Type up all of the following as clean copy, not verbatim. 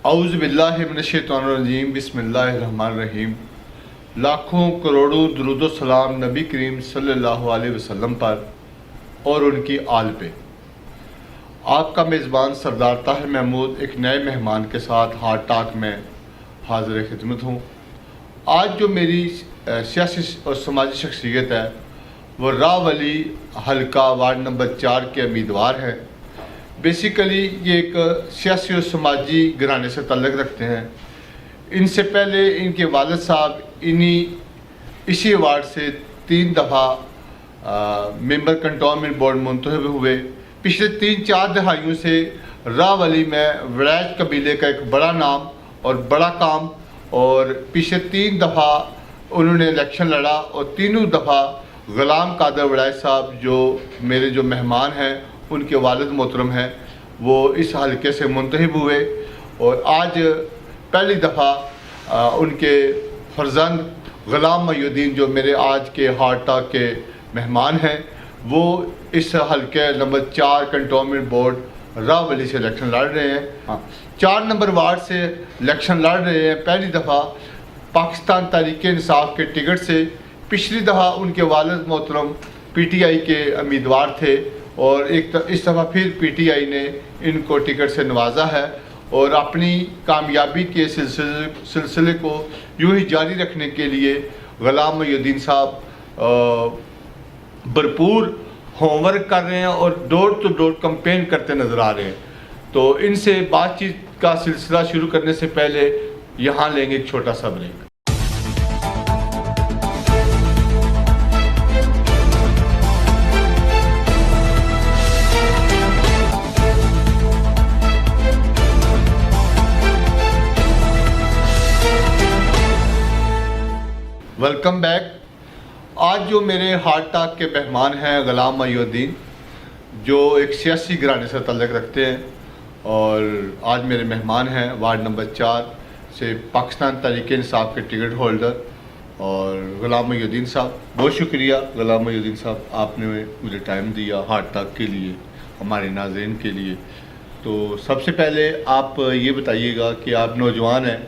اعوذ باللہ من الشیطان الرجیم بسم اللہ الرحمن الرحیم۔ لاکھوں کروڑوں درود و سلام نبی کریم صلی اللہ علیہ وسلم پر اور ان کی آل پہ۔ آپ کا میزبان سردار طاہر محمود ایک نئے مہمان کے ساتھ ہارٹ ٹاک میں حاضر خدمت ہوں۔ آج جو میری سیاسی اور سماجی شخصیت ہے وہ راولی حلقہ وارڈ نمبر 4 کے امیدوار ہیں۔ بیسیکلی یہ ایک سیاسی اور سماجی گھرانے سے تعلق رکھتے ہیں۔ ان سے پہلے ان کے والد صاحب اسی وارڈ سے 3 دفعہ ممبر کنٹونمنٹ بورڈ منتخب ہوئے۔ پچھلے 3-4 دہائیوں سے راولی میں وڑائچ قبیلے کا ایک بڑا نام اور بڑا کام، اور پچھلے 3 دفعہ انہوں نے الیکشن لڑا اور تینوں دفعہ غلام قادر وڑائچ صاحب جو میرے مہمان ہیں ان کے والد محترم ہیں وہ اس حلقے سے منتخب ہوئے، اور آج پہلی دفعہ ان کے فرزند غلام محی الدین جو میرے آج کے ہارٹ ٹاک کے مہمان ہیں وہ اس حلقے نمبر 4 کنٹونمنٹ بورڈ راولی سے الیکشن لڑ رہے ہیں۔ 4 نمبر وارڈ سے الیکشن لڑ رہے ہیں پہلی دفعہ پاکستان تحریک انصاف کے ٹکٹ سے۔ پچھلی دفعہ ان کے والد محترم پی ٹی آئی کے امیدوار تھے، اور اس دفعہ پھر پی ٹی آئی نے ان کو ٹکٹ سے نوازا ہے، اور اپنی کامیابی کے سلسلے کو یوں ہی جاری رکھنے کے لیے غلام محی الدین صاحب بھرپور ہوم ورک کر رہے ہیں اور ڈور ٹو ڈور کمپین کرتے نظر آ رہے ہیں۔ تو ان سے بات چیت کا سلسلہ شروع کرنے سے پہلے یہاں لیں گے ایک چھوٹا سا بریک۔ Welcome back. آج جو میرے ہارٹ ٹاک کے مہمان ہیں غلام محی الدین جو ایک سیاسی گھرانے سے تعلق رکھتے ہیں، اور آج میرے مہمان ہیں وارڈ نمبر 4 سے پاکستان تحریک انصاف کے ٹکٹ ہولڈر اور غلام محی الدین صاحب۔ بہت شکریہ غلام محی الدین صاحب، آپ نے مجھے ٹائم دیا ہارٹ ٹاک کے لیے، ہمارے ناظرین کے لیے۔ تو سب سے پہلے آپ یہ بتائیے گا کہ آپ نوجوان ہیں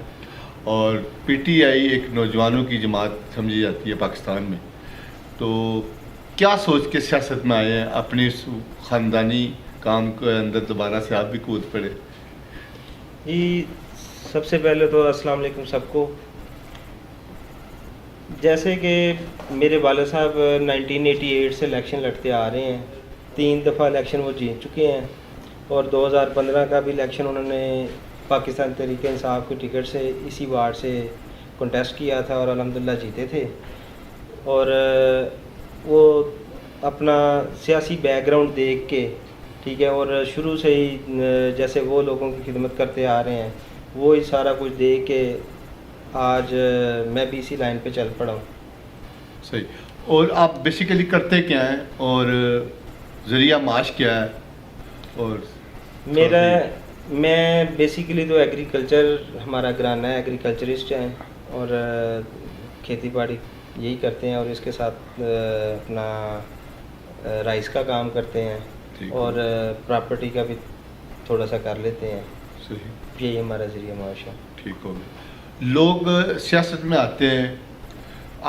اور پی ٹی آئی ایک نوجوانوں کی جماعت سمجھی جاتی ہے پاکستان میں، تو کیا سوچ کے سیاست میں آئے ہیں؟ اپنے اس خاندانی کام کے اندر دوبارہ سے آپ بھی کود پڑے۔ جی سب سے پہلے تو السلام علیکم سب کو۔ جیسے کہ میرے والد صاحب 1988 سے الیکشن لڑتے آ رہے ہیں، 3 دفعہ الیکشن وہ جیت چکے ہیں، اور 2015 کا بھی الیکشن انہوں نے پاکستان تحریک انصاف کے ٹکٹ سے اسی وارڈ سے کنٹیسٹ کیا تھا اور الحمدللہ جیتے تھے۔ اور وہ اپنا سیاسی بیک گراؤنڈ دیکھ کے ٹھیک ہے، اور شروع سے ہی جیسے وہ لوگوں کی خدمت کرتے آ رہے ہیں وہ ہی سارا کچھ دیکھ کے آج میں بھی اسی لائن پہ چل پڑا ہوں۔ صحیح۔ اور آپ بیسیکلی کرتے کیا ہیں اور ذریعہ معاش کیا ہے؟ اور میں بیسیکلی تو ایگریکلچر، ہمارا گھرانہ ہے ایگریکلچرسٹ ہیں، اور کھیتی باڑی یہی کرتے ہیں، اور اس کے ساتھ اپنا رائس کا کام کرتے ہیں اور پراپرٹی کا بھی تھوڑا سا کر لیتے ہیں۔ صحیح، یہی ہمارا ذریعہ معاش ہے۔ ٹھیک ہو گیا۔ لوگ سیاست میں آتے ہیں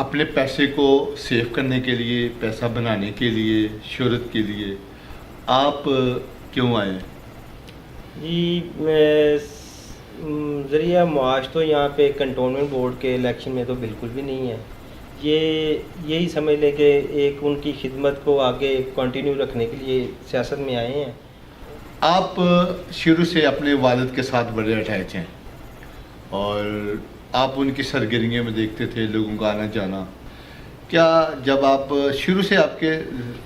اپنے پیسے کو سیو کرنے کے لیے، پیسہ بنانے کے لیے، شہرت کے لیے، آپ کیوں آئے ہیں؟ جی ذریعہ معاش تو یہاں پہ کنٹونمنٹ بورڈ کے الیکشن میں تو بالکل بھی نہیں ہے۔ یہی سمجھ لیں کہ ایک ان کی خدمت کو آگے کنٹینیو رکھنے کے لیے سیاست میں آئے ہیں۔ آپ شروع سے اپنے والد کے ساتھ بڑے اٹیچ ہیں، اور آپ ان کی سرگرمیوں میں دیکھتے تھے لوگوں کا آنا جانا۔ کیا جب آپ شروع سے آپ کے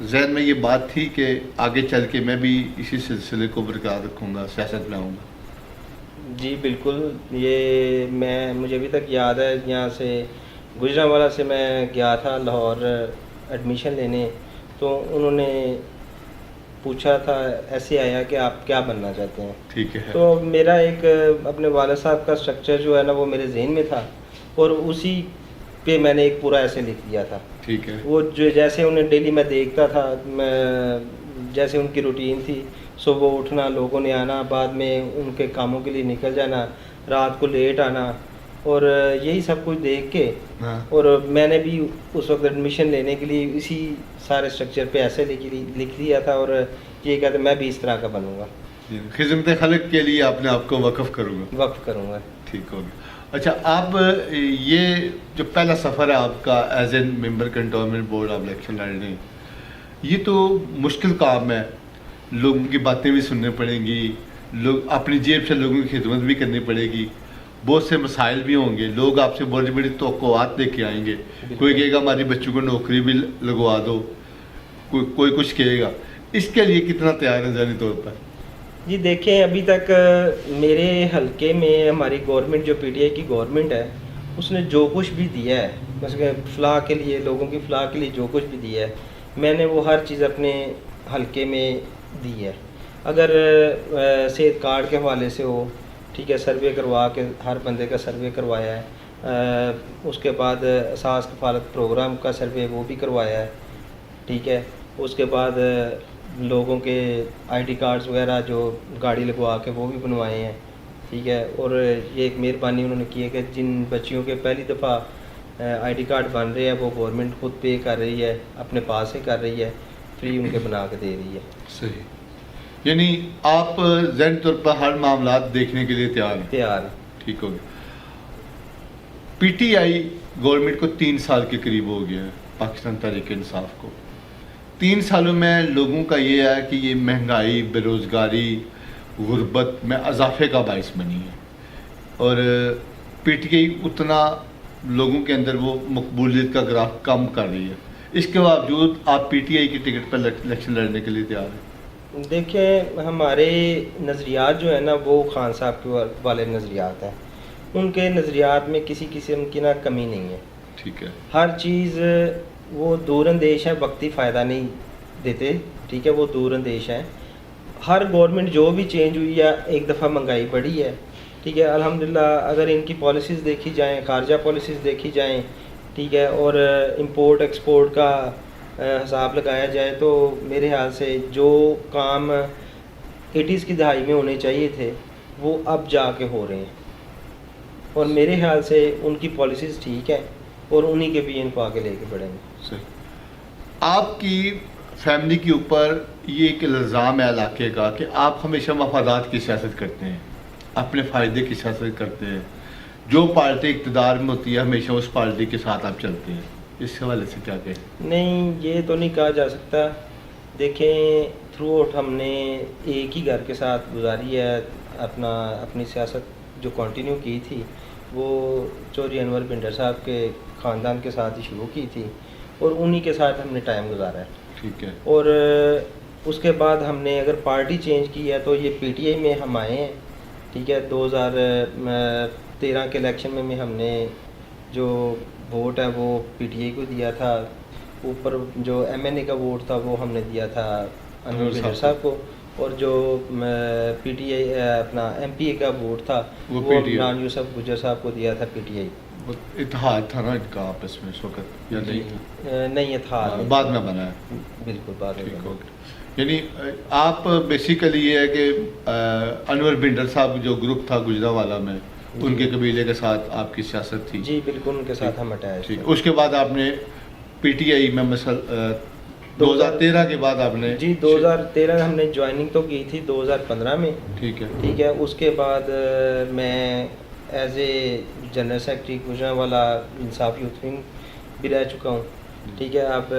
ذہن میں یہ بات تھی کہ آگے چل کے میں بھی اسی سلسلے کو برقرار رکھوں گا، سیاست میں آؤں گا؟ جی بالکل، یہ مجھے ابھی تک یاد ہے، یہاں سے گجرانوالہ سے میں گیا تھا لاہور ایڈمیشن لینے، تو انہوں نے پوچھا تھا ایسے آیا کہ آپ کیا بننا چاہتے ہیں۔ ٹھیک ہے۔ تو میرا ایک اپنے والد صاحب کا سٹرکچر جو ہے نا وہ میرے ذہن میں تھا، اور اسی پہ میں نے ایک پورا ایسے لکھ دیا تھا۔ ٹھیک ہے۔ وہ جو جیسے انہیں ڈیلی میں دیکھتا تھا، میں جیسے ان کی روٹین تھی صبح اٹھنا، لوگوں نے آنا، بعد میں ان کے کاموں کے لیے نکل جانا، رات کو لیٹ آنا، اور یہی سب کچھ دیکھ کے ہاں اور میں نے بھی اس وقت ایڈمیشن لینے کے لیے اسی سارے اسٹرکچر پہ ایسے لکھ دیا تھا، اور یہ کہتے میں بھی اس طرح کا بنوں گا، خدمت خلق کے لیے اپنے آپ کو وقف کروں گا. وقف کروں گا. ٹھیک ہو گیا. اچھا آپ یہ جو پہلا سفر ہے آپ کا as an member cantonment board آپ الیکشن لڑ رہے ہیں، یہ تو مشکل کام ہے، لوگوں کی باتیں بھی سننے پڑیں گی، لوگ اپنی جیب سے لوگوں کی خدمت بھی کرنی پڑے گی، بہت سے مسائل بھی ہوں گے، لوگ آپ سے بڑی بڑی توقعات لے کے آئیں گے، کوئی کہے گا ہماری بچوں کو نوکری بھی لگوا دو، کوئی کچھ کہے گا. اس کے لیے کتنا تیار ہے ذہنی طور پر؟ جی دیکھیں، ابھی تک میرے حلقے میں ہماری گورنمنٹ جو پی ٹی آئی کی گورنمنٹ ہے اس نے جو کچھ بھی دیا ہے، مثلا فلاح کے لیے، لوگوں کی فلاح کے لیے جو کچھ بھی دیا ہے، میں نے وہ ہر چیز اپنے حلقے میں دی ہے. اگر صحت کارڈ کے حوالے سے ہو، ٹھیک ہے، سروے کروا کے ہر بندے کا سروے کروایا ہے، اس کے بعد اساس کفالت پروگرام کا سروے وہ بھی کروایا ہے، ٹھیک ہے، اس کے بعد لوگوں کے آئی ڈی کارڈز وغیرہ جو گاڑی لگوا کے وہ بھی بنوائے ہیں، ٹھیک ہے. اور یہ ایک مہربانی انہوں نے کی ہے کہ جن بچیوں کے پہلی دفعہ آئی ڈی کارڈ بن رہے ہیں وہ گورنمنٹ خود پے کر رہی ہے، اپنے پاس سے کر رہی ہے، فری ان کے بنا کے دے رہی ہے. صحیح. یعنی آپ ذہنی طور پر ہر معاملات دیکھنے کے لیے تیار ہیں؟ تیار ہے. ٹھیک ہو گیا. پی ٹی آئی گورنمنٹ کو 3 سال کے قریب ہو گیا ہے، پاکستان تحریک انصاف کو. 3 سالوں میں لوگوں کا یہ ہے کہ یہ مہنگائی، بے روزگاری، غربت میں اضافے کا باعث بنی ہے، اور پی ٹی آئی اتنا لوگوں کے اندر وہ مقبولیت کا گراف کم کر رہی ہے. اس کے باوجود آپ پی ٹی آئی کی ٹکٹ پر الیکشن لڑنے کے لیے تیار ہیں؟ دیکھیں، ہمارے نظریات جو ہیں نا وہ خان صاحب کے والے نظریات ہیں، ان کے نظریات میں کسی قسم کی نہ کمی نہیں ہے. ٹھیک ہے. ہر چیز وہ دور اندیش ہے، وقتی فائدہ نہیں دیتے، ٹھیک ہے، وہ دور اندیش ہیں. ہر گورنمنٹ جو بھی چینج ہوئی ہے، ایک دفعہ مہنگائی بڑھی ہے، ٹھیک ہے، الحمدللہ. اگر ان کی پالیسیز دیکھی جائیں، خارجہ پالیسیز دیکھی جائیں، ٹھیک ہے، اور امپورٹ ایکسپورٹ کا حساب لگایا جائے تو میرے خیال سے جو کام 80s کی دہائی میں ہونے چاہیے تھے وہ اب جا کے ہو رہے ہیں، اور میرے خیال سے ان کی پالیسیز ٹھیک ہیں اور انہی کے بھی ان کو آگے لے کے بڑھیں گے. صحیح. آپ کی فیملی کے اوپر یہ ایک الزام ہے علاقے کا کہ آپ ہمیشہ مفادات کی سیاست کرتے ہیں، اپنے فائدے کی سیاست کرتے ہیں، جو پارٹی اقتدار میں ہوتی ہے ہمیشہ اس پارٹی کے ساتھ آپ چلتے ہیں. اس حوالے سے کیا کہیں؟ نہیں، یہ تو نہیں کہا جا سکتا. دیکھیں، تھرو آؤٹ ہم نے ایک ہی گھر کے ساتھ گزاری ہے، اپنی سیاست جو کنٹینیو کی تھی وہ چوہدری انور بھنڈر صاحب کے خاندان کے ساتھ ہی شروع کی تھی، اور انہی کے ساتھ ہم نے ٹائم گزارا ہے. ٹھیک ہے. اور اس کے بعد ہم نے اگر پارٹی چینج کی ہے تو یہ پی ٹی آئی میں ہم آئے ہیں، ٹھیک ہے. 2013 کے الیکشن میں ہم نے جو ووٹ ہے وہ پی ٹی آئی کو دیا تھا، اوپر جو ایم این اے کا ووٹ تھا وہ ہم نے دیا تھا انور بھنڈر صاحب کو، اور جو پی ٹی آئی اپنا ایم پی اے کا ووٹ تھا وہ عمران یوسف گجر صاحب کو دیا تھا پی ٹی آئی. اتحاد تھا نا ان کا آپس میں اس وقت، یا نہیں اتحاد بعد میں بنا ہے؟ بالکل بعد میں. یعنی آپ بیسیکلی یہ ہے کہ انور بھنڈر صاحب جو گروپ تھا گجرانوالہ میں، ان کے قبیلے کے ساتھ آپ کی سیاست تھی؟ جی بالکل، ان کے ساتھ ہم اٹیچ تھے. اس کے بعد آپ نے پی ٹی آئی میں مثلا 2013 کے بعد آپ نے؟ جی 2013 ہم نے جوائننگ تو کی تھی 2015 میں. ٹھیک ہے. ٹھیک ہے. اس کے بعد میں as a general secretary Gujranwala انصاف یوتھ ونگ بھی رہ چکا ہوں. ٹھیک ہے. اب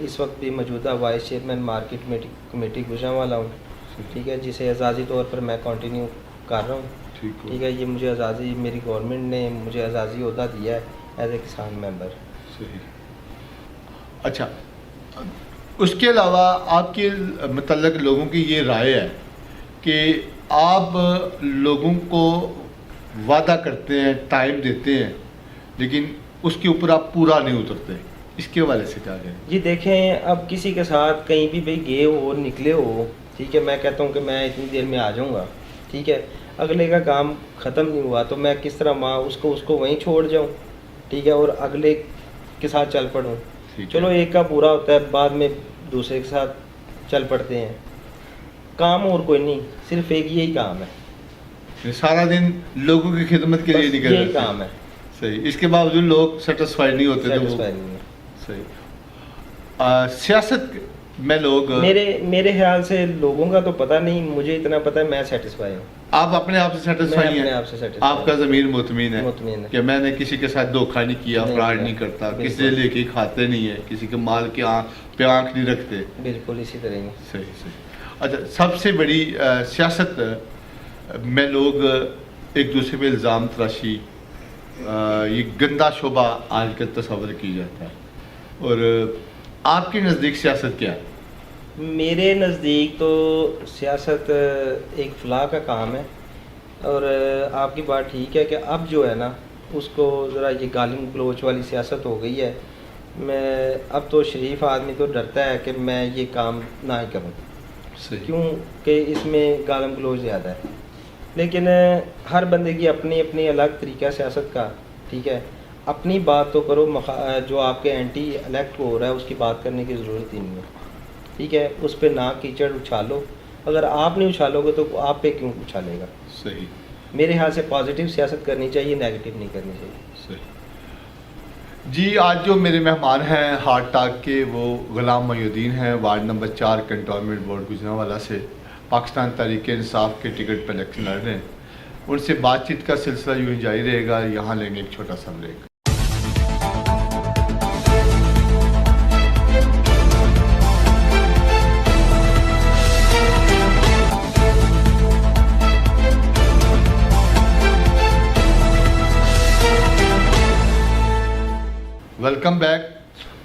اس وقت بھی موجودہ vice chairman market committee Gujranwala ہوں. ٹھیک ہے، جسے اعزازی طور پر میں کنٹینیو کر رہا ہوں. ٹھیک ہے. یہ مجھے اعزازی، میری گورنمنٹ نے مجھے اعزازی عہدہ دیا ہے ایز اے کسان ممبر. صحیح. اچھا، اس کے علاوہ آپ کے متعلق لوگوں کی یہ رائے ہے کہ آپ لوگوں کو وعدہ کرتے ہیں، ٹائم دیتے ہیں، لیکن اس کے اوپر آپ پورا نہیں اترتے. اس کے حوالے سے کیا کہیں؟ جی دیکھیں، اب کسی کے ساتھ کہیں بھی بھائی گئے ہو، نکلے ہو، ٹھیک ہے، میں کہتا ہوں کہ میں اتنی دیر میں آ جاؤں گا، ٹھیک ہے، اگلے کا کام ختم نہیں ہوا تو میں کس طرح اس کو وہیں چھوڑ جاؤں، ٹھیک ہے، اور اگلے کے ساتھ چل پڑوں. چلو ایک کا پورا ہوتا ہے، بعد میں دوسرے کے ساتھ چل پڑتے ہیں. کام اور کوئی نہیں، صرف ایک یہی کام ہے، سارا دن لوگوں کی خدمت کے لیے بس نکل یہی رہے کام ہے، صحیح. اس کے باوجود لوگ سیٹسفائی نہیں ہوتے تو وہ سیٹسفائی نہیں ہے. صحیح. سیاست میں لوگ میرے خیال سے لوگوں کا تو پتہ نہیں، مجھے اتنا پتہ ہے میں سیٹسفائی ہوں. آپ اپنے آپ سے میں سیٹسفائی اپنے ہیں؟ آپ سے satisfied آپ کا ہوں. ضمیر مطمئن ہے مطمئن ہے. کہ میں نے کسی کے ساتھ دھوکہ نہیں کیا، نہیں فراڈ کیا. نہیں کرتا، بالکل. کسی سے لے کے کھاتے نہیں ہے، کسی کے مال کے پہ آنکھ نہیں رکھتے. بالکل اسی طرح ہی. صحیح صحیح. اچھا، سب سے بڑی سیاست میں لوگ ایک دوسرے پہ الزام تراشی، یہ گندا شعبہ آج کل تصور کی جاتا ہے. اور آپ کے نزدیک سیاست کیا ہے؟ میرے نزدیک تو سیاست ایک فلاح کا کام ہے، اور آپ کی بات ٹھیک ہے کہ اب جو ہے نا اس کو ذرا یہ گالم گلوچ والی سیاست ہو گئی ہے. میں اب تو شریف آدمی تو ڈرتا ہے کہ میں یہ کام نہ ہی کروں، صحیح. کیوں کہ اس میں گالم گلوچ زیادہ ہے. لیکن ہر بندے کی اپنی اپنی الگ طریقہ ہے سیاست کا، ٹھیک ہے. اپنی بات تو کرو، جو آپ کے اینٹی الیکٹ ہو رہا ہے اس کی بات کرنے کی ضرورت ہی نہیں ہے، ٹھیک ہے. اس پہ نہ کیچڑ اچھالو، اگر آپ نہیں اچھالو گے تو آپ پہ کیوں اچھالے گا. صحیح. میرے خیال سے پازیٹیو سیاست کرنی چاہیے، نیگیٹو نہیں کرنی چاہیے. صحیح. جی، آج جو میرے مہمان ہیں ہارٹ ٹاک کے، وہ غلام محی الدین ہیں، ward number 4 cantonment board Gujranwala سے پاکستان تحریک انصاف کے ٹکٹ پر الیکشن لڑ رہے ہیں. ان سے بات چیت کا سلسلہ یوں ہی جاری رہے گا. یہاں لیں گے ایک چھوٹا سا بریک. Welcome back.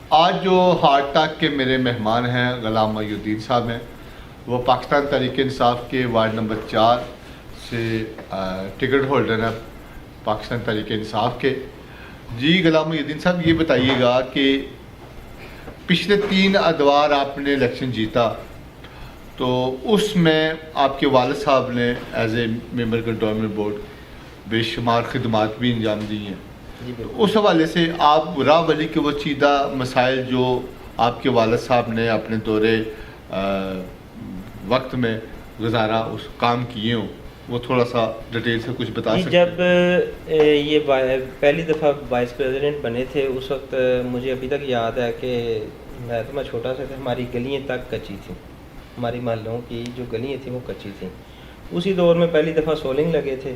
آج جو ہارٹ ٹاک کے میرے مہمان ہیں غلام محی الدین صاحب ہیں، وہ پاکستان تحریک انصاف کے وارڈ نمبر 4 سے ٹکٹ ہولڈر ہیں پاکستان تحریک انصاف کے. جی غلام محی الدین صاحب، یہ بتائیے گا کہ پچھلے 3 ادوار آپ نے الیکشن جیتا، تو اس میں آپ کے والد صاحب نے as a member cantonment board بے شمار خدمات بھی انجام دی ہیں. جی بالکل. اس حوالے سے آپ راولی کے وہ چیدہ مسائل جو آپ کے والد صاحب نے اپنے دورے وقت میں گزارا، اس کام کیے ہوں، وہ تھوڑا سا ڈیٹیل سے کچھ بتا سکتے ہیں؟ جب یہ پہلی دفعہ وائس پریزیڈنٹ بنے تھے، اس وقت مجھے ابھی تک یاد ہے کہ میں چھوٹا سا تھا، ہماری گلیاں تک کچی تھیں، ہماری محلوں کی جو گلیاں تھیں وہ کچی تھیں. اسی دور میں پہلی دفعہ سولنگ لگے تھے،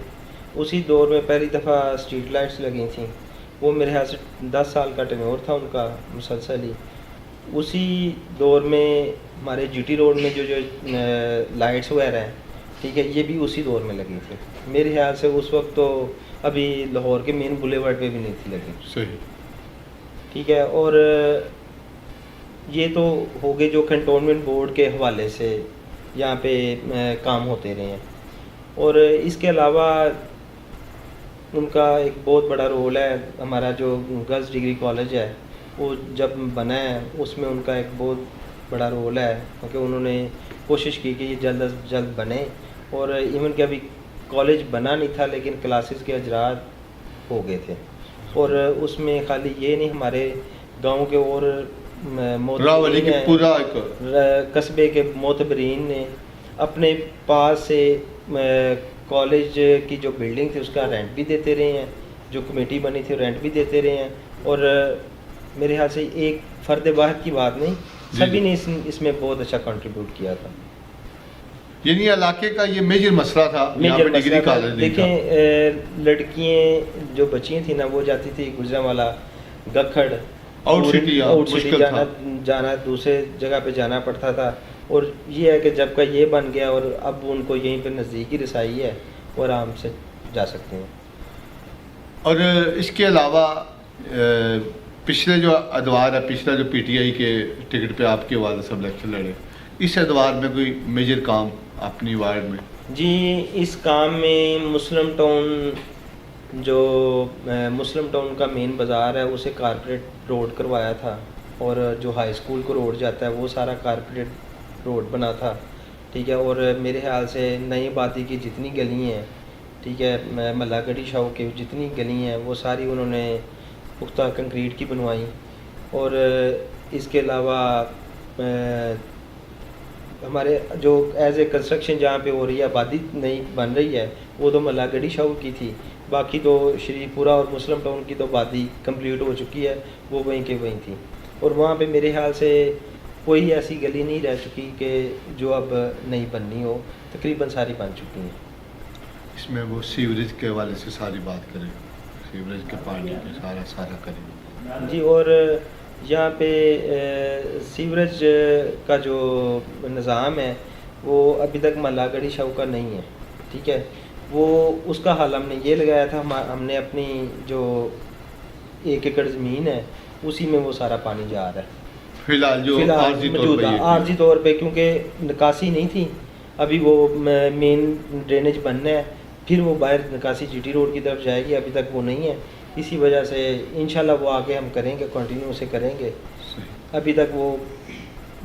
اسی دور میں پہلی دفعہ اسٹریٹ لائٹس لگی تھیں. وہ میرے خیال سے 10 سال کا ٹینور تھا ان کا مسلسل ہی. اسی دور میں ہمارے جی ٹی روڈ میں جو لائٹس وغیرہ ہیں، ٹھیک ہے، یہ بھی اسی دور میں لگی تھی. میرے خیال سے اس وقت تو ابھی لاہور کے مین بولیورڈ پہ بھی نہیں تھی لگی. صحیح. ٹھیک ہے. اور یہ تو ہو گئے جو کنٹونمنٹ بورڈ کے حوالے سے یہاں پہ کام ہوتے رہے ہیں. اور اس کے علاوہ ان کا ایک بہت بڑا رول ہے. ہمارا جو گرلز ڈگری کالج ہے وہ جب بنا ہے، اس میں ان کا ایک بہت بڑا رول ہے، کیونکہ انہوں نے کوشش کی کہ یہ جلد از جلد بنے. اور ایون کہ ابھی کالج بنا نہیں تھا لیکن کلاسز کے اجرات ہو گئے تھے. اور اس میں خالی یہ نہیں، ہمارے گاؤں کے اور راولی کے پورا قصبے کے معتبرین نے اپنے پاس سے کالج کی جو بلڈنگ تھی اس کا رینٹ بھی دیتے رہے ہیں، جو کمیٹی بنی تھی رینٹ بھی دیتے رہے ہیں. اور میرے خیال سے ایک فرد واحد کی بات نہیں، سبھی نے اس میں بہت اچھا کنٹریبیوٹ کیا تھا. یعنی علاقے کا یہ میجر مسئلہ تھا. میجر مسئلہ تھا. دیکھیں لڑکیاں جو بچیاں تھیں نا، وہ جاتی تھی گجرانوالہ، گکھڑ، آؤٹ سٹی جانا دوسرے جگہ پہ جانا پڑتا تھا. اور یہ ہے کہ جب کا یہ بن گیا اور اب ان کو یہیں پہ نزدیکی رسائی ہے، وہ آرام سے جا سکتے ہیں. اور اس کے علاوہ پچھلے جو ادوار ہے، پچھلا جو پی ٹی آئی کے ٹکٹ پہ آپ کے والد صاحب الیکشن لڑے، اس ادوار میں کوئی میجر کام اپنی وارڈ میں؟ جی، اس کام میں مسلم ٹاؤن کا مین بازار ہے، اسے کارپوریٹ روڈ کروایا تھا. اور جو ہائی اسکول کو روڈ جاتا ہے وہ سارا کارپوریٹ روڈ بنا تھا. ٹھیک ہے. اور میرے خیال سے نئی آبادی کی جتنی گلی ہیں، ٹھیک ہے، ملا گڑھی شاہ کی جتنی گلی ہیں وہ ساری انہوں نے پختہ کنکریٹ کی بنوائی. اور اس کے علاوہ ہمارے جو ایز اے کنسٹرکشن جہاں پہ ہو رہی ہے آبادی نئی بن رہی ہے وہ تو ملا گڑھی شاہو کی تھی، باقی تو شریف پورہ اور مسلم ٹاؤن کی تو آبادی کمپلیٹ ہو چکی ہے، وہ وہیں کے وہیں تھی، اور وہاں پہ میرے خیال سے کوئی ایسی گلی نہیں رہ چکی کہ جو اب نہیں بننی ہو، تقریباً ساری بن چکی ہیں۔ اس میں وہ سیوریج کے حوالے سے ساری بات کریں، سیوریج کے پانی کے سارا کریں جی، اور یہاں پہ سیوریج کا جو نظام ہے وہ ابھی تک ملا گڑھی شاہو کا نہیں ہے، ٹھیک ہے، وہ اس کا حل ہم نے یہ لگایا تھا، ہم نے اپنی جو 1 ایکڑ زمین ہے اسی میں وہ سارا پانی جا رہا ہے فی الحال جو موجودہ عارضی طور پہ، کیونکہ نکاسی نہیں تھی، ابھی وہ مین ڈرینیج بننا ہے، پھر وہ باہر نکاسی جی ٹی روڈ کی طرف جائے گی، ابھی تک وہ نہیں ہے، اسی وجہ سے انشاءاللہ وہ آگے ہم کریں گے، کنٹینیو سے کریں گے، ابھی تک وہ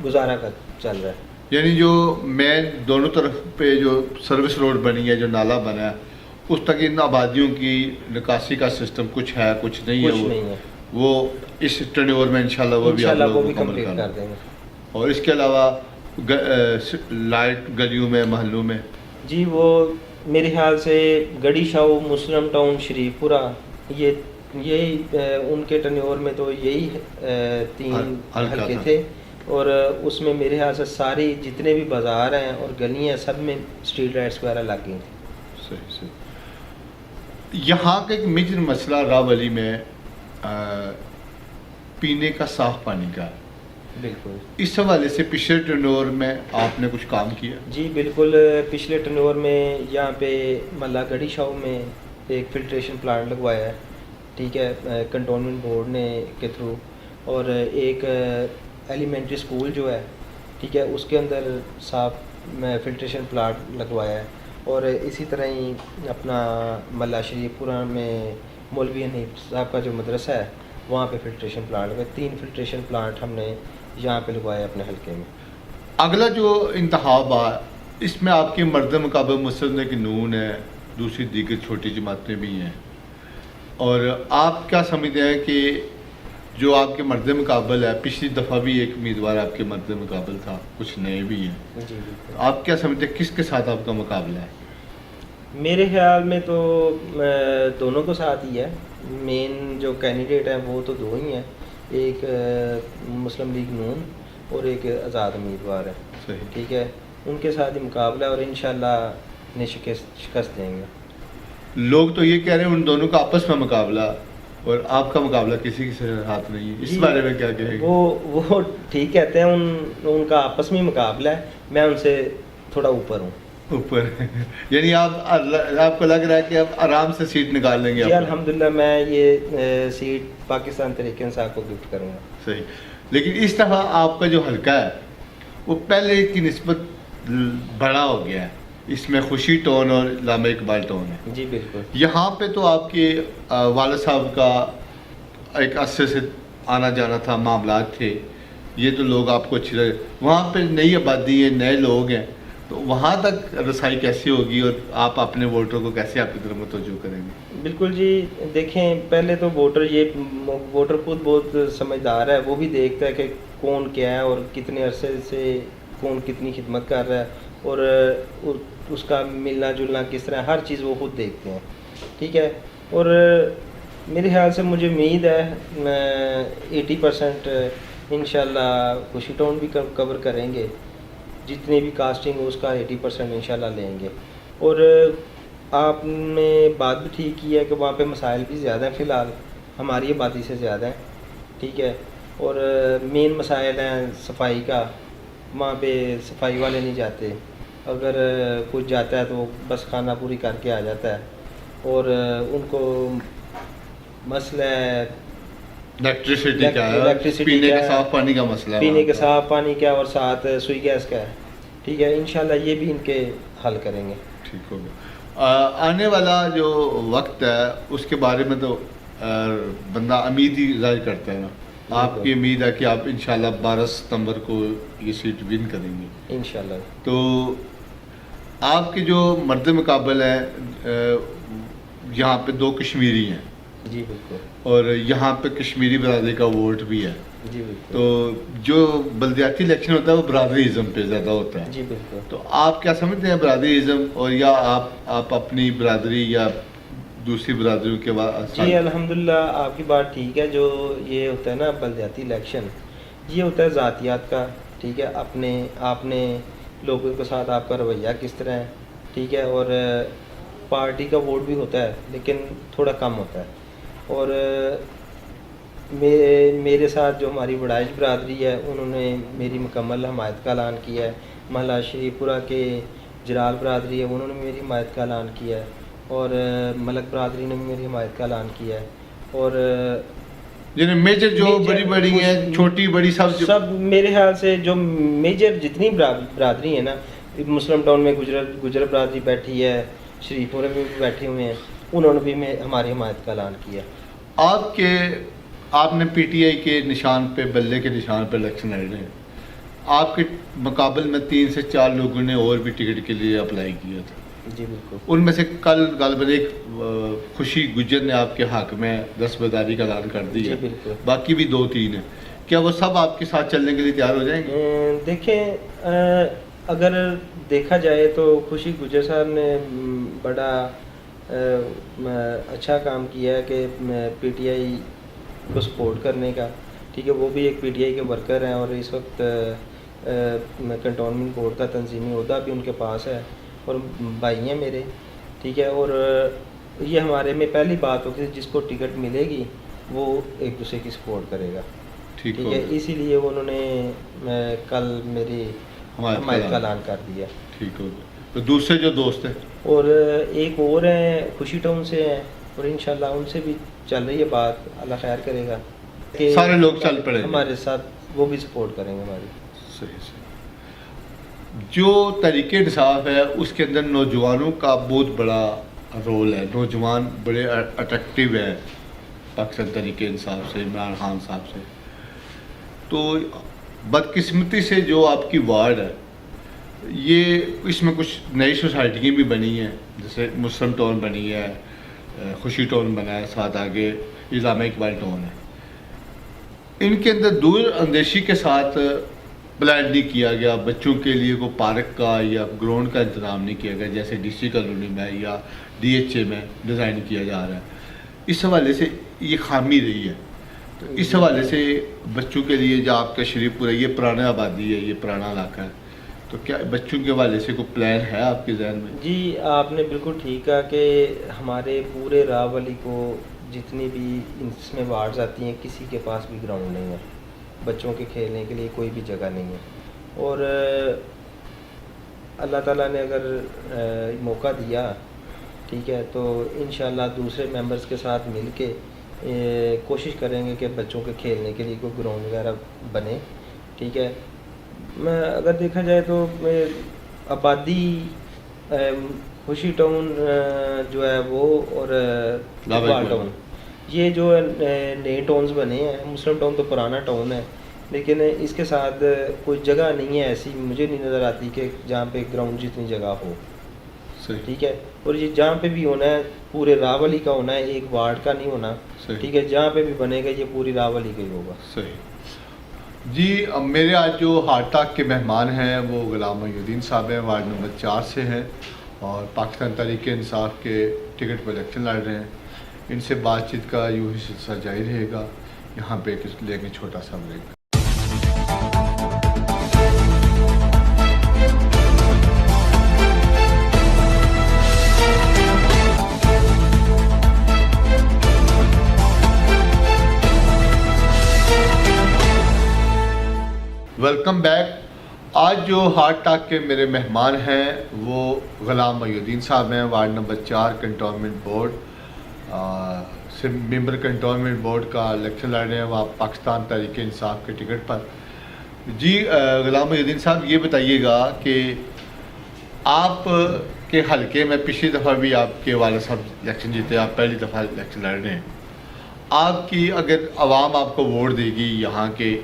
گزارا کر چل رہا ہے۔ یعنی جو مین دونوں طرف پہ جو سروس روڈ بنی ہے، جو نالا بنا ہے، اس تک ان آبادیوں کی نکاسی کا سسٹم کچھ ہے کچھ نہیں ہے، وہ اس ٹرنیور میں انشاءاللہ وہ بھی کمپلیٹ کر دیں گے۔ اور اس کے علاوہ لائٹ گلیوں میں محلوں میں جی، وہ میرے خیال سے گڑھی شاہو، مسلم ٹاؤن، شریف پورہ، یہی ان کے ٹرنیور میں تو یہی 3 حلقے تھے، اور اس میں میرے خیال سے ساری جتنے بھی بازار ہیں اور گلیاں سب میں اسٹریٹ لائٹس وغیرہ لگ گئی تھیں۔ صحیح۔ یہاں کا ایک میجر مسئلہ راولی میں پینے کا صاف پانی کا ہے، بالکل، اس حوالے سے پچھلے ٹرنور میں آپ نے کچھ کام کیا؟ جی بالکل، پچھلے ٹرنور میں یہاں پہ ملا گڑھی شاہو میں ایک فلٹریشن پلانٹ لگوایا ہے، ٹھیک ہے، کنٹونمنٹ بورڈ نے کے تھرو، اور ایک ایلیمنٹری اسکول جو ہے، ٹھیک ہے، اس کے اندر صاف فلٹریشن پلانٹ لگوایا ہے، اور اسی طرح ہی اپنا ملا شریف پورہ میں مولوی حنیف صاحب کا جو مدرسہ ہے وہاں پہ فلٹریشن پلانٹ لگا، 3 فلٹریشن پلانٹ ہم نے یہاں پہ لگوایا اپنے حلقے میں۔ اگلا جو انتخاب ہے اس میں آپ کے مرد مقابل مسلم نون ہے، دوسری دیگر چھوٹی جماعتیں بھی ہیں، اور آپ کیا سمجھتے ہیں کہ جو آپ کے مرد مقابل ہے، پچھلی دفعہ بھی ایک امیدوار آپ کے مرد مقابل تھا، کچھ نئے بھی ہیں، جی بالکل، آپ کیا سمجھتے ہیں کس کے ساتھ آپ کا مقابلہ ہے؟ میرے خیال میں تو دونوں کو ساتھ ہی ہے، مین جو کینڈیڈیٹ ہیں وہ تو 2 ہی ہیں، ایک مسلم لیگ نون اور ایک آزاد امیدوار ہے، صحیح، ٹھیک ہے، ان کے ساتھ ہی مقابلہ ہے، اور انشاءاللہ انہیں شکست دیں گے۔ لوگ تو یہ کہہ رہے ہیں ان دونوں کا آپس میں مقابلہ، اور آپ کا مقابلہ کسی کے ہاتھ نہیں ہے، اس بارے میں کیا کہیں گے؟ وہ ٹھیک کہتے ہیں، ان کا آپس میں مقابلہ ہے، میں ان سے تھوڑا اوپر ہوں، اوپر یعنی آپ کو لگ رہا ہے کہ آپ آرام سے سیٹ نکال لیں گے؟ جی الحمدللہ، میں یہ سیٹ پاکستان تحریک انصاف کو گفٹ کروں گا۔ صحیح، لیکن اس دفعہ آپ کا جو حلقہ ہے وہ پہلے کی نسبت بڑا ہو گیا ہے، اس میں خوشی ٹون اور علامہ اقبال ٹون ہے۔ جی بالکل، یہاں پہ تو آپ کے والد صاحب کا ایک عرصے سے آنا جانا تھا، معاملات تھے، یہ تو لوگ آپ کو اچھی لگے، وہاں پہ نئی آبادی ہے، نئے لوگ ہیں، تو وہاں تک رسائی کیسی ہوگی اور آپ اپنے ووٹروں کو کیسے آپ کی طرف متوجہ کریں گے؟ بالکل جی، دیکھیں پہلے تو ووٹر خود بہت سمجھدار ہے، وہ بھی دیکھتا ہے کہ کون کیا ہے اور کتنے عرصے سے کون کتنی خدمت کر رہا ہے، اور اس کا ملنا جلنا کس طرح، ہر چیز وہ خود دیکھتے ہیں، ٹھیک ہے، اور میرے خیال سے مجھے امید ہے 80% انشاءاللہ خوشی ٹاؤن بھی کور کریں گے، جتنی بھی کاسٹنگ ہو اس کا 80% انشاءاللہ لیں گے، اور آپ نے بات بھی ٹھیک کی ہے کہ وہاں پہ مسائل بھی زیادہ ہیں، فی الحال ہماری آبادی سے زیادہ ہیں، ٹھیک ہے، اور مین مسائل ہیں صفائی کا، وہاں پہ صفائی والے نہیں جاتے، اگر کچھ جاتا ہے تو وہ بس خانہ پوری کر کے آ جاتا ہے، اور ان کو مسئلہ ہے الیکٹریسٹی کا ہے، پینے کے صاف پانی کا مسئلہ ہے، پینے کے صاف پانی کا، اور ساتھ سوئی گیس کا ہے، ٹھیک ہے، انشاءاللہ یہ بھی ان کے حل کریں گے۔ ٹھیک ہوگا۔ آنے والا جو وقت ہے اس کے بارے میں تو بندہ امید ہی ظاہر کرتا ہے نا، آپ کی امید ہے کہ آپ انشاءاللہ 12 ستمبر کو یہ سیٹ ون کریں گے انشاءاللہ۔ تو آپ کے جو مرد مقابل ہیں یہاں پہ 2 کشمیری ہیں، جی بالکل، اور یہاں پہ کشمیری برادری کا ووٹ بھی ہے، جی بالکل. تو جو بلدیاتی الیکشن ہوتا ہے وہ برادری ازم پہ زیادہ ہوتا ہے. جی بالکل. تو آپ کیا سمجھتے ہیں برادری ازم، اور یا آپ اپنی برادری یا دوسری برادریوں کے بعد؟ جی الحمدللہ آپ کی بات ٹھیک ہے. جو یہ ہوتا ہے نا بلدیاتی الیکشن، یہ ہوتا ہے ذاتیات کا. ٹھیک ہے، آپ نے لوگوں کے ساتھ آپ کا رویہ کس طرح ہے. ٹھیک ہے، اور پارٹی کا ووٹ بھی ہوتا ہے لیکن تھوڑا کم ہوتا ہے. اور میرے ساتھ جو ہماری وڑائش برادری ہے انہوں نے میری مکمل حمایت کا اعلان کیا ہے. محلہ شریف پورہ کے جلال برادری ہے، انہوں نے میری حمایت کا اعلان کیا ہے. اور ملک برادری نے بھی میری حمایت کا اعلان کیا ہے. اور یعنی میجر جو بڑی بڑی ہیں، چھوٹی بڑی سب میرے خیال سے جو میجر جتنی برادری ہیں نا، مسلم ٹاؤن میں گجر برادری بیٹھی ہے، شریف پورے میں بھی بیٹھے ہوئے ہیں، انہوں نے بھی ہماری حمایت کا اعلان کیا. آپ نے پی ٹی آئی کے نشان پہ، بلے کے نشان پہ الیکشن لڑ رہے ہیں. آپ کے مقابل میں 3 سے 4 لوگوں نے اور بھی ٹکٹ کے لیے اپلائی کیا تھا. جی بالکل. ان میں سے کل غالباً ایک خوشی گجر نے آپ کے حق میں دستبرداری کا اعلان کر دیا. جی بالکل. باقی بھی 2-3 ہیں. کیا وہ سب آپ کے ساتھ چلنے کے لیے تیار ہو جائیں گے؟ دیکھیں، اگر دیکھا جائے تو خوشی گجر صاحب نے بڑا اچھا کام کیا ہے کہ پی ٹی آئی کو سپورٹ کرنے کا. ٹھیک ہے، وہ بھی ایک پی ٹی آئی کے ورکر ہیں اور اس وقت کنٹونمنٹ بورڈ کا تنظیمی عہدہ بھی ان کے پاس ہے اور بھائی ہیں میرے. ٹھیک ہے، اور یہ ہمارے میں پہلی بات ہوتی ہے جس کو ٹکٹ ملے گی وہ ایک دوسرے کی سپورٹ کرے گا. ٹھیک ہے، اسی لیے انہوں نے کل میری حمایت کا اعلان کر دیا. ٹھیک ہو گیا. تو دوسرے جو دوست ہیں اور ایک اور ہیں خوشی ٹاؤن سے ہیں، اور انشاءاللہ ان سے بھی چل رہی ہے بات. اللہ خیر کرے گا کہ سارے لوگ چل پڑے ہمارے ساتھ، وہ بھی سپورٹ کریں گے ہماری. صحیح. جو تحریک انصاف ہے اس کے اندر نوجوانوں کا بہت بڑا رول ہے. نوجوان بڑے اٹریکٹیو ہیں پاکستان تحریک انصاف سے، عمران خان صاحب سے. تو بدقسمتی سے جو آپ کی وارڈ ہے، یہ اس میں کچھ نئی سوسائٹیاں بھی بنی ہیں، جیسے مسلم ٹاؤن بنی ہے، خوشی ٹاؤن بنا ہے، ساتھ آگے علامہ اقبال ٹاؤن ہے. ان کے اندر دور اندیشی کے ساتھ پلان نہیں کیا گیا. بچوں کے لیے کوئی پارک کا یا گراؤنڈ کا انتظام نہیں کیا گیا جیسے ڈی سی کالونی میں یا ڈی ایچ اے میں ڈیزائن کیا جا رہا ہے. اس حوالے سے یہ خامی رہی ہے. تو اس حوالے سے بچوں کے لیے جو آپ کا شریف پورہ، یہ پرانا آبادی ہے، یہ پرانا علاقہ ہے، تو کیا بچوں کے حوالے سے کوئی پلان ہے آپ کے ذہن میں؟ جی آپ نے بالکل ٹھیک کہا کہ ہمارے پورے راولی کو جتنی بھی اس میں وارڈز آتی ہیں کسی کے پاس بھی گراؤنڈ نہیں ہے. بچوں کے کھیلنے کے لیے کوئی بھی جگہ نہیں ہے. اور اللہ تعالیٰ نے اگر موقع دیا، ٹھیک ہے، تو انشاءاللہ دوسرے ممبرز کے ساتھ مل کے کوشش کریں گے کہ بچوں کے کھیلنے کے لیے کوئی گراؤنڈ وغیرہ بنے. ٹھیک ہے، اگر دیکھا جائے تو آبادی خوشی ٹاؤن جو ہے وہ اور اقبال ٹاؤن، یہ جو نئے ٹاؤنز بنے ہیں. مسلم ٹاؤن تو پرانا ٹاؤن ہے لیکن اس کے ساتھ کوئی جگہ نہیں ہے ایسی، مجھے نہیں نظر آتی کہ جہاں پہ گراؤنڈ جتنی جگہ ہو. ٹھیک ہے، اور یہ جہاں پہ بھی ہونا ہے پورے راولی کا ہونا ہے، ایک وارڈ کا نہیں ہونا. ٹھیک ہے، جہاں پہ بھی بنے گا یہ پوری راولی کا ہی ہوگا. صحیح جی. اب میرے آج جو ہارٹ ٹاک کے مہمان ہیں وہ غلام محی الدین صاحب ہیں، وارڈ نمبر 4 سے ہیں اور پاکستان تحریک انصاف کے ٹکٹ پر الیکشن لڑ رہے ہیں. ان سے بات چیت کا یوں ہی سلسلہ جاری رہے گا. یہاں پہ لے کے چھوٹا سا بریک. Welcome back. آج جو ہارٹ ٹاک کے میرے مہمان ہیں وہ غلام محی الدین صاحب ہیں، وارڈ نمبر 4 کنٹونمنٹ بورڈ سے ممبر کنٹونمنٹ بورڈ کا الیکشن لڑ رہے ہیں وہ پاکستان تحریک انصاف کے ٹکٹ پر. جی غلام محی الدین صاحب، یہ بتائیے گا کہ آپ کے حلقے میں پچھلی دفعہ بھی آپ کے والد صاحب الیکشن جیتے، آپ پہلی دفعہ الیکشن لڑ رہے ہیں. آپ کی اگر عوام آپ کو ووٹ دے گی، یہاں کے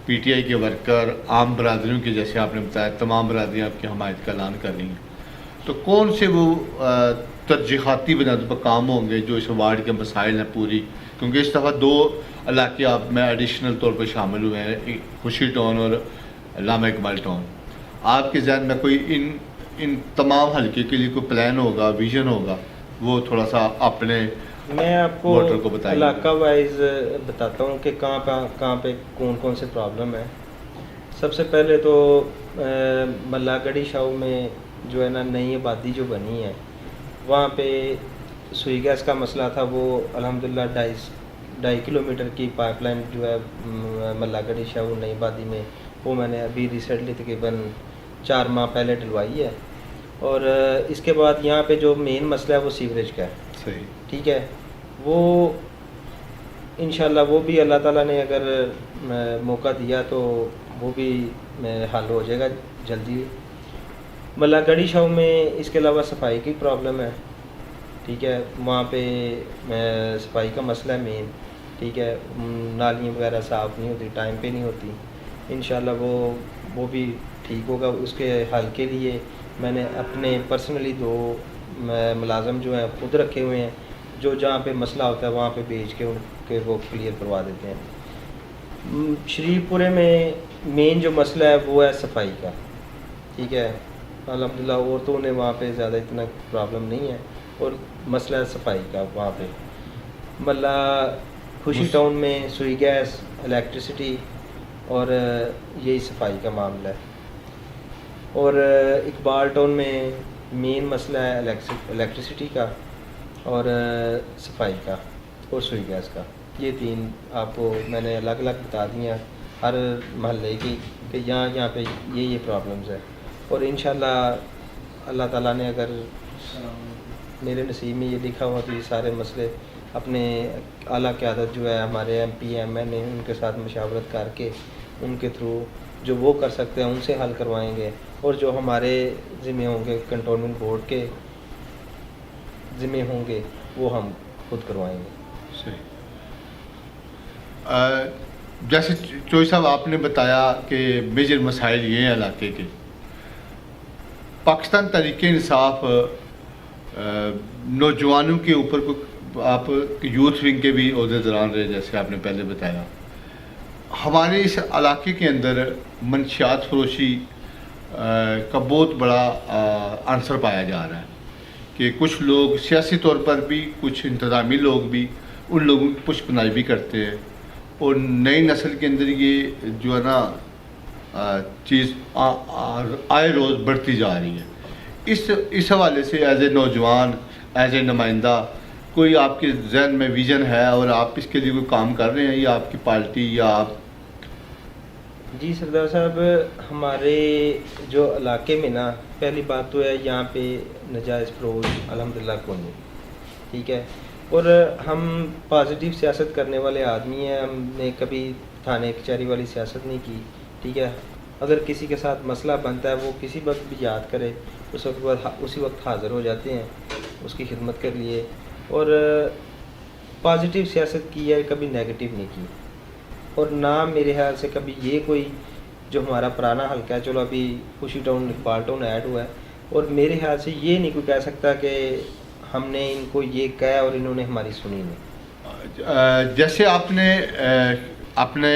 پی ٹی آئی کے ورکر، عام برادریوں کے، جیسے آپ نے بتایا تمام برادریاں آپ کی حمایت کا اعلان کر رہی ہیں، تو کون سے وہ ترجیحاتی بنیادوں پر کام ہوں گے جو اس وارڈ کے مسائل ہیں پوری، کیونکہ اس دفعہ 2 علاقے آپ میں ایڈیشنل طور پر شامل ہوئے ہیں، خوشی ٹاؤن اور علامہ اقبال ٹاؤن. آپ کے ذہن میں کوئی ان تمام حلقے کے لیے کوئی پلان ہوگا، ویژن ہوگا، وہ تھوڑا سا اپنے میں آپ کو ووٹر کو بتائیں. علاقہ وائز بتاتا ہوں کہ کہاں پہ کون سے پرابلم ہے. سب سے پہلے تو ملا گڑھی شاہو میں جو ہے نا نئی آبادی جو بنی ہے وہاں پہ سوئی گیس کا مسئلہ تھا. وہ الحمدللہ 2.5 کلومیٹر کی پائپ لائن جو ہے ملا گڑھی شاہو نئی آبادی میں، وہ میں نے ابھی ریسنٹلی تقریباً 4 ماہ پہلے ڈلوائی ہے. اور اس کے بعد یہاں پہ جو مین مسئلہ ہے وہ سیوریج کا ہے. صحیح. ٹھیک ہے، وہ انشاءاللہ وہ بھی اللہ تعالیٰ نے اگر موقع دیا تو وہ بھی حل ہو جائے گا جلدی. ملا گڑھی شاہو میں اس کے علاوہ صفائی کی پرابلم ہے. ٹھیک ہے، وہاں پہ صفائی کا مسئلہ ہے مین. ٹھیک ہے، نالیاں وغیرہ صاف نہیں ہوتی، ٹائم پہ نہیں ہوتی. انشاءاللہ وہ بھی ٹھیک ہوگا. اس کے حل کے لیے میں نے اپنے پرسنلی 2 ملازم جو ہیں خود رکھے ہوئے ہیں، جو جہاں پہ مسئلہ ہوتا ہے وہاں پہ بھیج کے ان کے وہ کلیئر کروا دیتے ہیں. شریف پورے میں مین جو مسئلہ ہے وہ ہے صفائی کا. ٹھیک ہے، الحمدللہ عورتوں نے وہاں پہ زیادہ اتنا پرابلم نہیں ہے، اور مسئلہ ہے صفائی کا وہاں پہ. ملا خوشی ٹاؤن میں سوئی گیس، الیکٹریسٹی اور یہی صفائی کا معاملہ ہے. اور اقبال ٹاؤن میں مین مسئلہ ہے الیکٹریسٹی کا اور صفائی کا اور سوئی گیس کا. یہ 3 آپ کو میں نے الگ الگ بتا دیا ہر محلے کی کہ یہاں پہ یہ پرابلمز ہے. اور انشاءاللہ اللہ تعالیٰ نے اگر میرے نصیب میں یہ لکھا ہوا تو یہ سارے مسئلے اپنے اعلیٰ قیادت جو ہے ہمارے ایم پی ایم این اے ان کے ساتھ مشاورت کر کے ان کے تھرو جو وہ کر سکتے ہیں ان سے حل کروائیں گے، اور جو ہمارے ذمہ ہوں گے کنٹونمنٹ بورڈ کے ذمہ ہوں گے وہ ہم خود کروائیں گے. صحیح. جیسے چوئی صاحب آپ نے بتایا کہ میجر مسائل یہ ہیں علاقے کے. پاکستان تحریک انصاف نوجوانوں کے اوپر آپ یوتھ ونگ کے بھی عہدیداران رہے، جیسے آپ نے پہلے بتایا. ہمارے اس علاقے کے اندر منشیات فروشی کا بہت بڑا عنصر پایا جا رہا ہے کہ کچھ لوگ سیاسی طور پر بھی، کچھ انتظامی لوگ بھی ان لوگوں کی پشت پناہی بھی کرتے ہیں، اور نئی نسل کے اندر یہ جو ہے نا چیز آئے روز بڑھتی جا رہی ہے. اس حوالے سے ایز اے نوجوان، ایز اے نمائندہ، کوئی آپ کے ذہن میں ویژن ہے اور آپ اس کے لیے کوئی کام کر رہے ہیں، یا آپ کی پارٹی یا آپ؟ جی سردار صاحب، ہمارے جو علاقے میں نا پہلی بات تو ہے یہاں پہ نجائز فروش الحمدللہ کوئی نہیں. ٹھیک ہے، اور ہم پازیٹیو سیاست کرنے والے آدمی ہیں. ہم نے کبھی تھانے کچہری والی سیاست نہیں کی. ٹھیک ہے، اگر کسی کے ساتھ مسئلہ بنتا ہے وہ کسی وقت بھی یاد کرے، اسی وقت حاضر ہو جاتے ہیں اس کی خدمت کے لیے. اور پازیٹیو سیاست کی ہے، کبھی نیگیٹیو نہیں کی. اور نہ میرے خیال سے کبھی یہ کوئی جو ہمارا پرانا حلقہ ہے، چلو ابھی خوشی ٹاؤن اقبال ٹاؤن ایڈ ہوا ہے، اور میرے خیال سے یہ نہیں کوئی کہہ سکتا کہ ہم نے ان کو یہ کہا اور انہوں نے ہماری سنی نہیں. جیسے آپ نے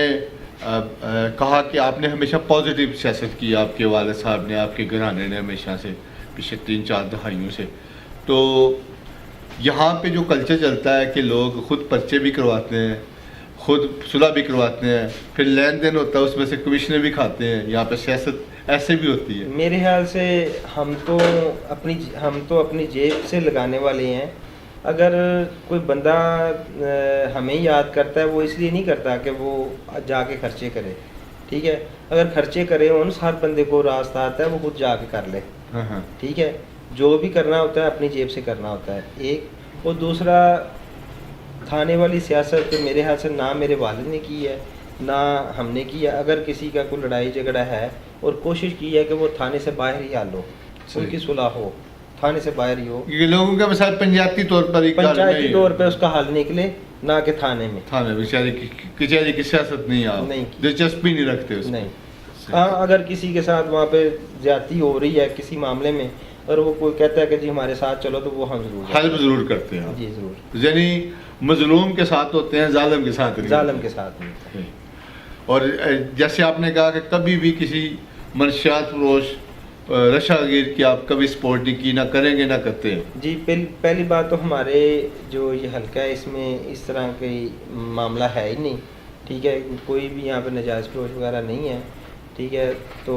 کہا کہ آپ نے ہمیشہ پازیٹیو سیاست کی، آپ کے والد صاحب نے، آپ کے گھرانے نے ہمیشہ سے پچھلے 3-4 دہائیوں سے. تو یہاں پہ جو کلچر چلتا ہے کہ لوگ خود پرچے بھی کرواتے ہیں، خود صلح بھی کرواتے ہیں، پھر لین دین ہوتا ہے اس میں سے کمیشنیں بھی کھاتے ہیں، یہاں پہ سیاست ایسے بھی ہوتی ہے. میرے خیال سے ہم تو اپنی جیب سے لگانے والے ہیں. اگر کوئی بندہ ہمیں یاد کرتا ہے وہ اس لیے نہیں کرتا کہ وہ جا کے خرچے کرے. ٹھیک ہے، اگر خرچے کرے ان ہر بندے کو راستہ آتا ہے وہ خود جا کے کر لے. ٹھیک ہے، جو بھی کرنا ہوتا ہے اپنی جیب سے کرنا ہوتا ہے ایک. اور دوسرا، تھانے والی سیاست میرے خیال سے نہ میرے والد نے کی ہے نہ ہم نے کی ہے. اگر کسی کا کوئی لڑائی جھگڑا ہے اور کوشش کی ہے کہ وہ تھانے سے باہر ہی حل ہو، ان کی صلح ہو، تھانے سے باہر ہی ہو، کیونکہ لوگوں کا مثال پنچایتی طور پر اس کا حل نکلے، نہ کہ تھانے میں. کچہری کی سیاست نہیں، آپ دلچسپی نہیں رکھتے اس نہیں. ہاں، اگر کسی کے ساتھ وہاں پہ زیادتی ہو رہی ہے کسی معاملے میں، اور وہ کوئی کہتا ہے کہ جی ہمارے ساتھ چلو تو وہ ہم ضرور ہیلپ ضرور کرتے ہیں. جی ضرور. یعنی مظلوم کے ساتھ ہوتے ہیں, ظالم کے ساتھ نہیں. ظالم کے ساتھ نہیں ہوتا. اور جیسے آپ نے کہا کہ کبھی بھی کسی منشیات فروش رشا گیر کی آپ کبھی سپورٹ نہیں کی, نہ کریں گے نہ کرتے ہیں. جی پہلی بات تو ہمارے جو یہ حلقہ ہے اس میں اس طرح کوئی معاملہ ہے ہی نہیں, ٹھیک ہے, کوئی بھی یہاں پہ نجائز فروش وغیرہ نہیں ہے, ٹھیک ہے. تو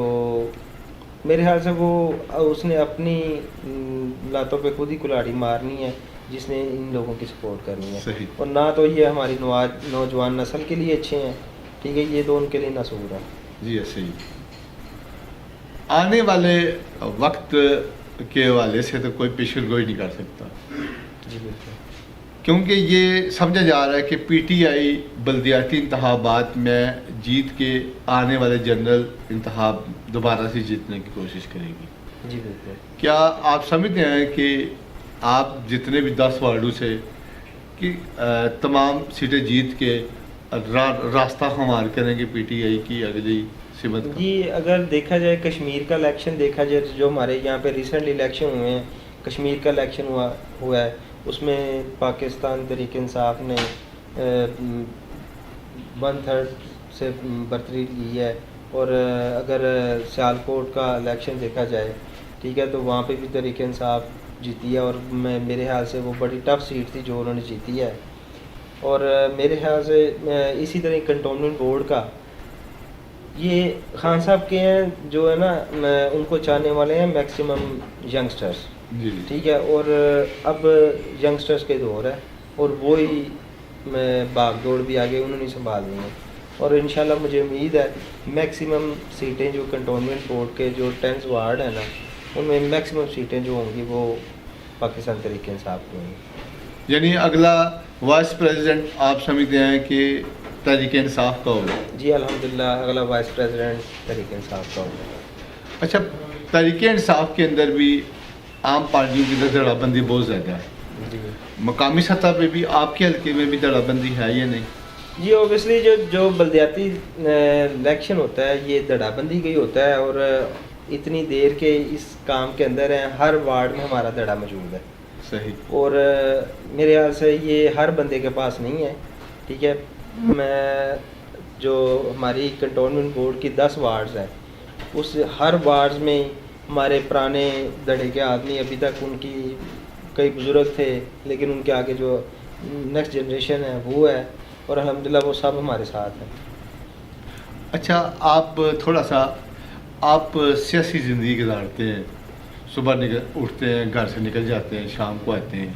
میرے خیال سے وہ اس نے اپنی لاتوں پہ خود ہی کلاڑی مارنی ہے جس نے ان لوگوں کی سپورٹ کرنی ہے. صحیح. اور نہ تو یہ ہماری نوجوان نسل کے لیے اچھے ہیں, ٹھیک ہے, یہ تو ان کے لیے نصور ہے. جی ایسے ہی. آنے والے وقت کے حوالے سے تو کوئی پیشن گوئی نہیں کر سکتا. جی بالکل. کیونکہ یہ سمجھا جا رہا ہے کہ پی ٹی آئی بلدیاتی انتخابات میں جیت کے آنے والے جنرل انتخاب دوبارہ سے جیتنے کی کوشش کرے گی. جی بالکل. کیا آپ سمجھتے ہیں کہ آپ جتنے بھی 10 وارڈوں سے کہ تمام سیٹیں جیت کے راستہ ہموار کریں گے پی ٹی آئی کی اگلی سمت کا؟ جی اگر دیکھا جائے کشمیر کا الیکشن دیکھا جائے جو ہمارے یہاں پہ ریسنٹلی الیکشن ہوئے ہیں, کشمیر کا الیکشن ہوا ہے, اس میں پاکستان تحریک انصاف نے 1/3 سے برتری لی ہے. اور اگر سیالکوٹ کا الیکشن دیکھا جائے, ٹھیک ہے, تو وہاں پہ بھی تحریک انصاف جیتی ہے, اور میرے خیال سے وہ بڑی ٹف سیٹ تھی جو انہوں نے جیتی ہے. اور میرے خیال سے اسی طرح کنٹونمنٹ بورڈ کا یہ خان صاحب کے ہیں جو ہے نا, ان کو چاہنے والے ہیں میکسیمم ینگسٹرز. جی ٹھیک ہے. اور اب ینگسٹرز کے دور ہے اور وہی بھاگ دوڑ بھی آگے انہوں نے سنبھالنی ہے. اور انشاءاللہ مجھے امید ہے میکسیمم سیٹیں جو کنٹونمنٹ بورڈ کے جو 10 وارڈ ہیں نا, ان میں میکسیمم سیٹیں جو ہوں گی وہ پاکستان تحریک انصاف کی ہوں گی. یعنی اگلا وائس پریزیڈنٹ آپ سمجھتے ہیں کہ تحریک انصاف کا ہوگا؟ جی الحمدللہ اگلا وائس پریزیڈنٹ تحریک انصاف کا ہوگا. اچھا, تحریک انصاف کے اندر بھی عام پارٹیوں کی دھڑا بندی بہت زیادہ ہے. جی مقامی سطح پہ بھی آپ کے حلقے میں بھی دھڑا بندی ہے یا نہیں؟ جی اوبیسلی جو بلدیاتی الیکشن ہوتا ہے یہ دھڑا بندی کا ہی ہوتا ہے, اور اتنی دیر کے اس کام کے اندر ہیں, ہر وارڈ میں ہمارا دھڑا موجود ہے. صحیح. اور میرے خیال سے یہ ہر بندے کے پاس نہیں ہے, ٹھیک ہے. میں جو ہماری کنٹونمنٹ بورڈ کی 10 وارڈز ہیں, اس ہر وارڈز میں ہمارے پرانے دھڑے کے آدمی, ابھی تک ان کی کئی بزرگ تھے لیکن ان کے آگے جو نیکسٹ جنریشن ہے وہ ہے, اور الحمدللہ وہ سب ہمارے ساتھ ہیں. اچھا, آپ تھوڑا سا آپ سیاسی زندگی گزارتے ہیں, صبح اٹھتے ہیں, گھر سے نکل جاتے ہیں, شام کو آتے ہیں,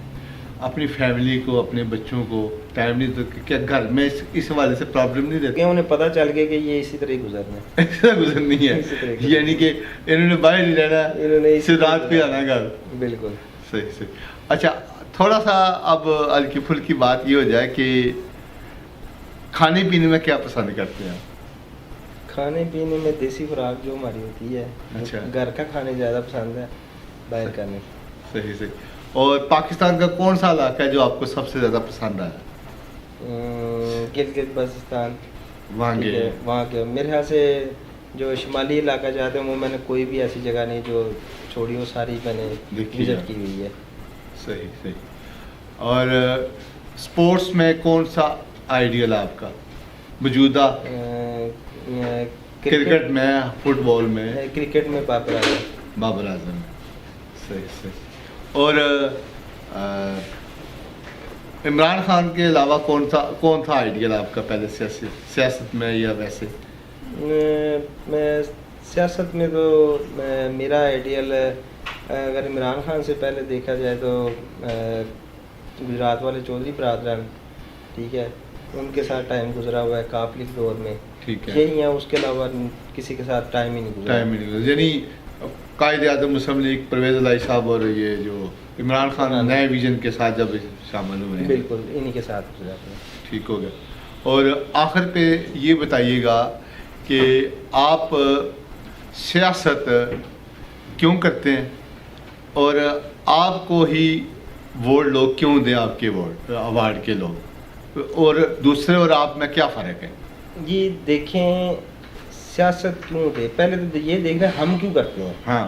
اپنی فیملی کو اپنے بچوں کو ٹائم نہیں دیتے, کیا گھر میں اس حوالے سے پرابلم نہیں دیتے؟ انہیں پتہ چل گیا کہ یہ اسی طرح ہی گزرنا ہے. ایسا گزرنی ہے, یعنی کہ انہوں نے باہر نہیں رہنا, انہوں نے صرف رات پہ آنا گھر. بالکل صحیح صحیح. اچھا, تھوڑا سا اب ہلکی پھلکی بات یہ ہو جائے کہ کھانے پینے میں کیا پسند کرتے ہیں؟ کھانے پینے میں دیسی خوراک جو ہماری ہوتی ہے, اچھا, گھر کا کھانے زیادہ پسند ہے باہر کھانے. صحیح صحیح. اور پاکستان کا کون سا علاقہ ہے جو آپ کو سب سے زیادہ پسند آیا؟ گلگت بلتستان. وہاں گئے؟ وہاں کے میرے خیال سے جو شمالی علاقہ جاتے ہیں وہ میں نے کوئی بھی ایسی جگہ نہیں جو چھوڑی, وہ ساری میں نے وزٹ کی ہوئی ہے. صحیح صحیح. اور اسپورٹس میں کون سا آئیڈیل آپ کا موجودہ؟ کرکٹ میں, فٹ بال میں؟ کرکٹ میں بابر اعظم. صحیح صحیح. اور عمران خان کے علاوہ کون تھا آئیڈیل آپ کا پہلے سیاست میں یا ویسے؟ میں سیاست میں تو میرا آئیڈیل اگر عمران خان سے پہلے دیکھا جائے تو گجرات والے چودھری برادران, ٹھیک ہے, ان کے ساتھ ٹائم گزرا ہوا ہے کافی دور میں. ٹھیک ہے. یہی ہیں, اس کے علاوہ کسی کے ساتھ ٹائم ہی نہیں گزرا. یعنی قائد اعظم مسلم لیگ پرویز الہی صاحب اور یہ جو عمران خان نئے ویژن کے ساتھ جب شامل ہوئے ہیں, بالکل انہی کے ساتھ گزرا. ٹھیک ہو گیا. اور آخر پہ یہ بتائیے گا کہ آپ سیاست کیوں کرتے ہیں, اور آپ کو ہی ووٹ لوگ کیوں دیں, آپ کے وارڈ کے لوگ, اور دوسرے اور آپ میں کیا فرق ہے؟ جی دیکھیں, سیاست کیوں دے, پہلے تو یہ دیکھ رہے ہیں ہم کیوں کرتے ہیں. ہاں,